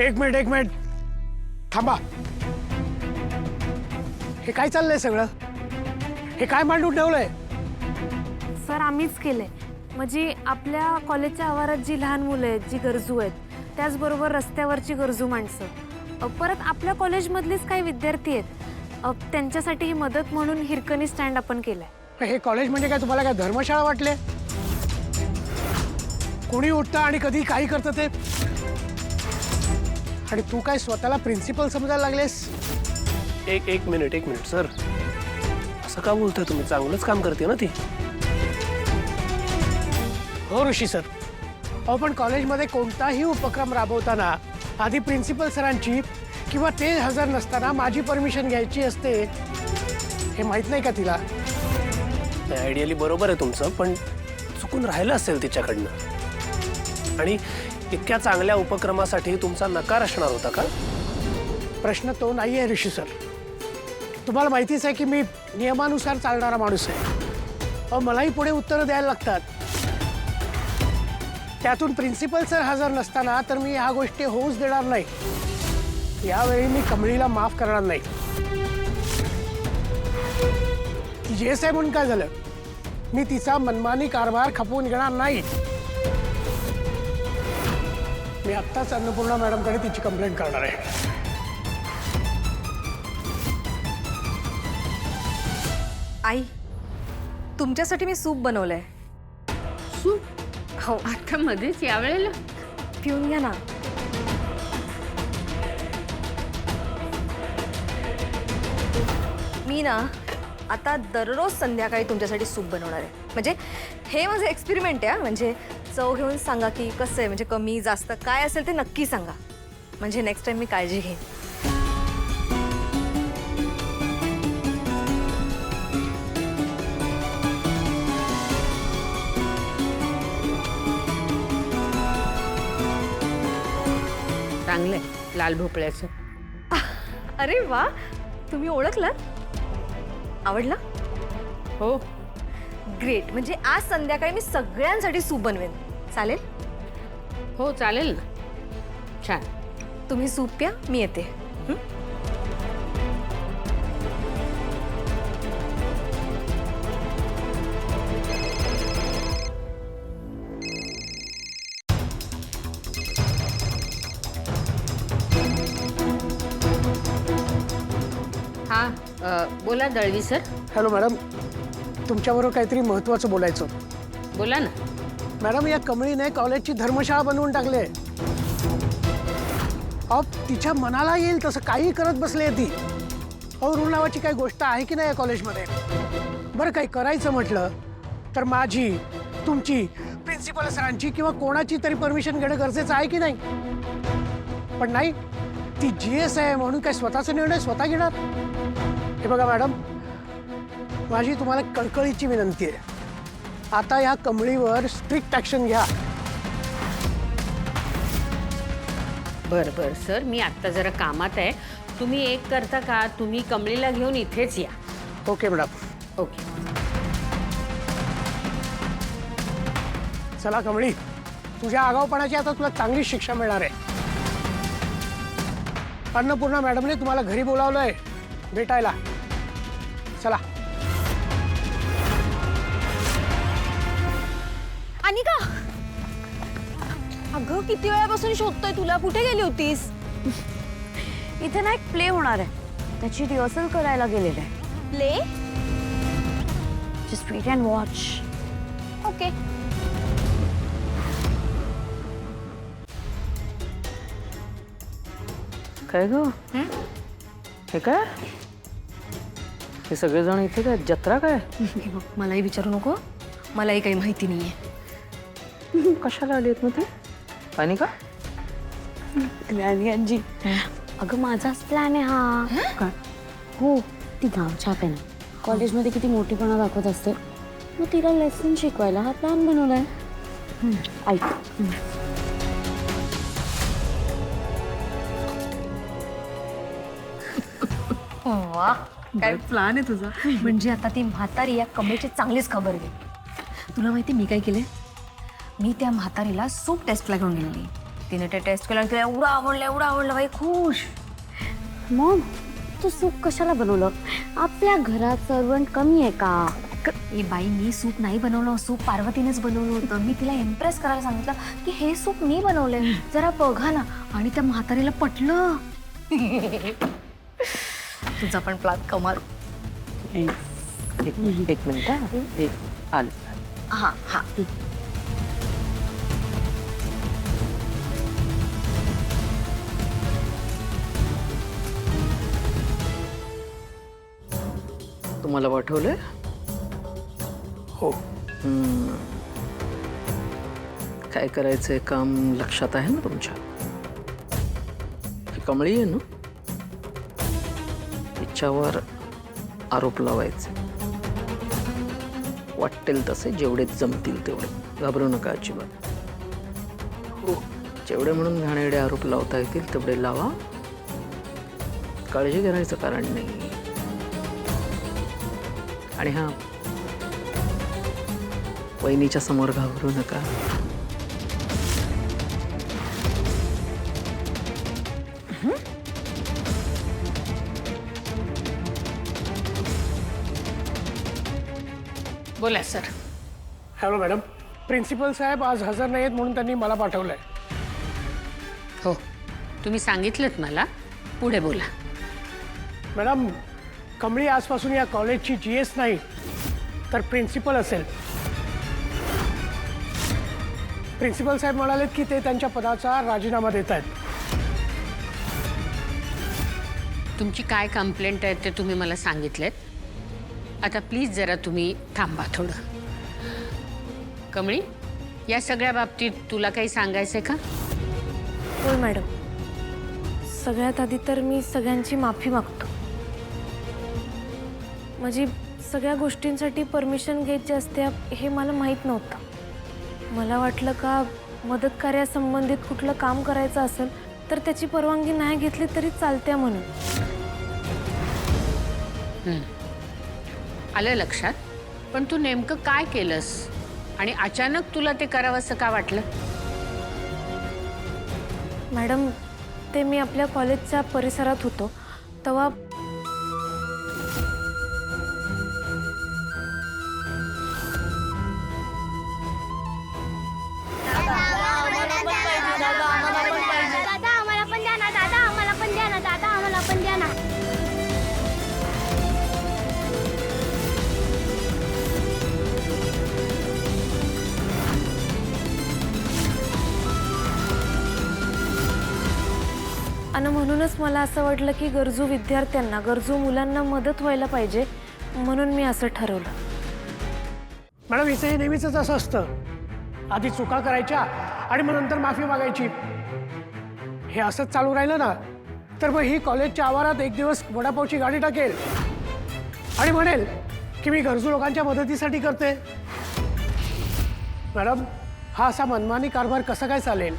एक मिनिट थांबा. हे काय चाललंय सगळं? हे काय मांडून ठेवलंय? सर आम्हीच केलंय. म्हणजे आपल्या कॉलेजच्या आवारात जी लहान मुलं आहेत, जी गरजू आहेत, त्याचबरोबर रस्त्यावरची गरजू माणसं, परत आपल्या कॉलेजमधलीच काही विद्यार्थी आहेत, त्यांच्यासाठी ही मदत म्हणून हिरकणी स्टँड आपण केलाय. हे कॉलेज म्हणजे काय तुम्हाला काय धर्मशाळा वाटले? कोणी उठतं आणि कधी काही करतं ते. आणि तू काय स्वतःला प्रिन्सिपल समजायला लागलेस? एक मिनिट सर, असं का बोलतोय तुम्ही? चांगलंच काम करते ना ती. हो ऋषी सर, अहो पण कॉलेजमध्ये कोणताही उपक्रम राबवताना आधी प्रिन्सिपल सरांची किंवा ते हजर नसताना माझी परमिशन घ्यायची असते. हे माहित नाही का तिला? आयडियली बरोबर आहे तुमचं, पण चुकून राहिलं असेल तिच्याकडनं. आणि इतक्या चांगल्या उपक्रमासाठी तुमचा नकार असणार होता का? प्रश्न तो नाही आहे ऋषी सर. तुम्हाला माहितीच आहे की मी नियमानुसार चालणारा माणूस आहे. अहो मलाही पुढे उत्तरं द्यायला लागतात. त्यातून प्रिन्सिपल सर हजर नसताना तर मी ह्या गोष्टी होऊच देणार नाही. यावेळी मी कमळीला माफ करणार नाही. ती जेस आहे म्हणून काय झालं? मी तिचा मनमानी कारभार खपवून घेणार नाही. मी आत्ताच अन्नपूर्णा मॅडमकडे तिची कंप्लेंट करणार आहे. आई, तुमच्यासाठी मी सूप बनवलंय. सूप? हो. आता मध्येच यावेळेला? पिऊन घ्या ना. मी ना आता दररोज संध्याकाळी तुमच्यासाठी सूप बनवणार आहे. म्हणजे हे माझं एक्सपेरिमेंट आहे. म्हणजे चव घेऊन सांगा की कसं आहे, म्हणजे कमी जास्त काय असेल ते नक्की सांगा. म्हणजे नेक्स्ट टाइम मी काळजी घेईन. चांगलंय लाल भोपळ्याचं. अरे वा, तुम्ही ओळखलात? आवडला? हो. ग्रेट. म्हणजे आज संध्याकाळी मी सगळ्यांसाठी सूप बनवेन. चालेल? हो चालेल ना. छान. तुम्ही सूप प्या, मी येते. हा बोला दळवी सर. हॅलो मॅडम, तुमच्याबरोबर काहीतरी महत्त्वाचं बोलायचं. बोला ना. मॅडम, या कमळीने कॉलेजची धर्मशाळा बनवून टाकली आहे. अहो तिच्या मनाला येईल तसं काही करत बसली आहे ती. अहो रूल नावाची काही गोष्ट आहे की नाही या कॉलेजमध्ये? बरं काही करायचं म्हटलं तर माझी, तुमची, प्रिन्सिपल सरांची किंवा कोणाची तरी परमिशन घेणं गरजेचं आहे की नाही? पण नाही, ती GS आहे म्हणून काय स्वतःचा निर्णय स्वतः घेणार? हे बघा मॅडम, माझी तुम्हाला कळकळीची विनंती आहे. आता या कमळीवर स्ट्रिक्ट ॲक्शन घ्या. बरं बरं सर, मी आत्ता जरा कामात आहे. तुम्ही एक करता का, तुम्ही कमळीला घेऊन इथेच या. Okay madam. ओके. चला कमळी, तुझ्या आगाऊपणाची आता तुला चांगली शिक्षा मिळणार आहे. अन्नपूर्णा मॅडमने तुम्हाला घरी बोलावलंय भेटायला. चला. अनिका, अगं किती वेळापासून शोधतोय तुला. कुठे गेली होतीस? इथे ना एक प्ले होणार आहे, त्याची रिहर्सल करायला गेलेले आहे. Play? Just wait and watch. Okay. काय ग? हे काय? हे सगळेजण इथे काय जत्रा काय? हे बघ, मलाही विचारू नको. मलाही काही माहिती नाहीये. कशाला आली आहेत मग ते? आणि का? राणी अगं माझाच प्लॅन आहे हा. काय? हो, ती गावच्या आहे ना, कॉलेजमध्ये किती मोठीपणा दाखवत असते, मग तिला लेसन शिकवायला हा प्लॅन बनवलाय. ऐक, वा, काय प्लॅन आहे तुझा. म्हणजे आता ती म्हातारी या कमळीची चांगलीच खबर घे. तुला माहिती मी काय केलंय? मी त्या म्हातारीला सूप टेस्टला घेऊन गेलेली. तिने ते टेस्ट केलं आणि तिला एवढं आवडलं बाई, खुश. मग तू सूप कशाला बनवलं? आपल्या घरात सर्वंट कमी आहे का? ए बाई, मी सूप नाही बनवलं, सूप पार्वतीनेच बनवलं होतं. मी तिला इम्प्रेस करायला सांगितलं की हे सूप मी बनवलंय, जरा बघा ना. आणि त्या म्हातारीला पटलं. तुझा पण प्लॅन कमाल. एक मिनिट आलं. हा हा. तुम्हाला पाठवलंय? हो. काय करायचंय काम लक्षात आहे ना तुमच्या? ही कमळी आहे ना, तिच्यावर आरोप लावायचे. वाटेल तसे, जेवढे जमतील तेवढे. घाबरू नका अजिबात. हो. जेवढे म्हणून घाणेरडे आरोप लावता येतील तेवढे लावा. काळजी करायचं कारण नाही. आणि हा, वहिनीच्या समोर घाबरू नका. बोला सर. हॅलो मॅडम, प्रिन्सिपल साहेब आज हजर नाही आहेत म्हणून त्यांनी मला पाठवलंय. हो, तुम्ही सांगितलंत मला. पुढे बोला. मॅडम, कमळी आजपासून या कॉलेजची GS नाही तर प्रिन्सिपल असेल. प्रिन्सिपल साहेब म्हणालेत की ते त्यांच्या पदाचा राजीनामा देत आहेत. तुमची काय कंप्लेंट आहे ते तुम्ही मला सांगितलेत. आता प्लीज जरा तुम्ही थांबा थोडं. कमळी, या सगळ्या बाबतीत तुला काही सांगायचंय का? होय मॅडम, सगळ्यात आधी तर मी सगळ्यांची माफी मागतो. म्हणजे सगळ्या गोष्टींसाठी परमिशन घ्यायची असते हे मला माहीत नव्हतं. मला वाटलं का मदत कार्यासंबंधित कुठलं काम करायचं असेल तर त्याची परवानगी नाही घेतली तरी चालते म्हणून. आलं लक्षात. पण तू नेमकं काय केलंस आणि अचानक तुला ते करावंसं का वाटलं? मॅडम, ते मी आपल्या कॉलेजच्या परिसरात होतो तेव्हा दादा आम्हाला पण द्या ना, दादा आम्हाला पण द्या ना, दादा आम्हाला पण द्या ना. आणि म्हणूनच मला असं वाटलं की गरजू विद्यार्थ्यांना, गरजू मुलांना मदत व्हायला पाहिजे म्हणून मी असं ठरवलं. मॅडम, इथे हे नेहमीच असं असतं. आधी चुका करायच्या आणि मग नंतर माफी मागायची. हे असंच चालू राहिलं ना तर मग ही कॉलेजच्या आवारात एक दिवस वडापावची गाडी टाकेल आणि म्हणेल की मी गरजू लोकांच्या मदतीसाठी करते. मॅडम, हा असा मनमानी कारभार कसा काय चालेल?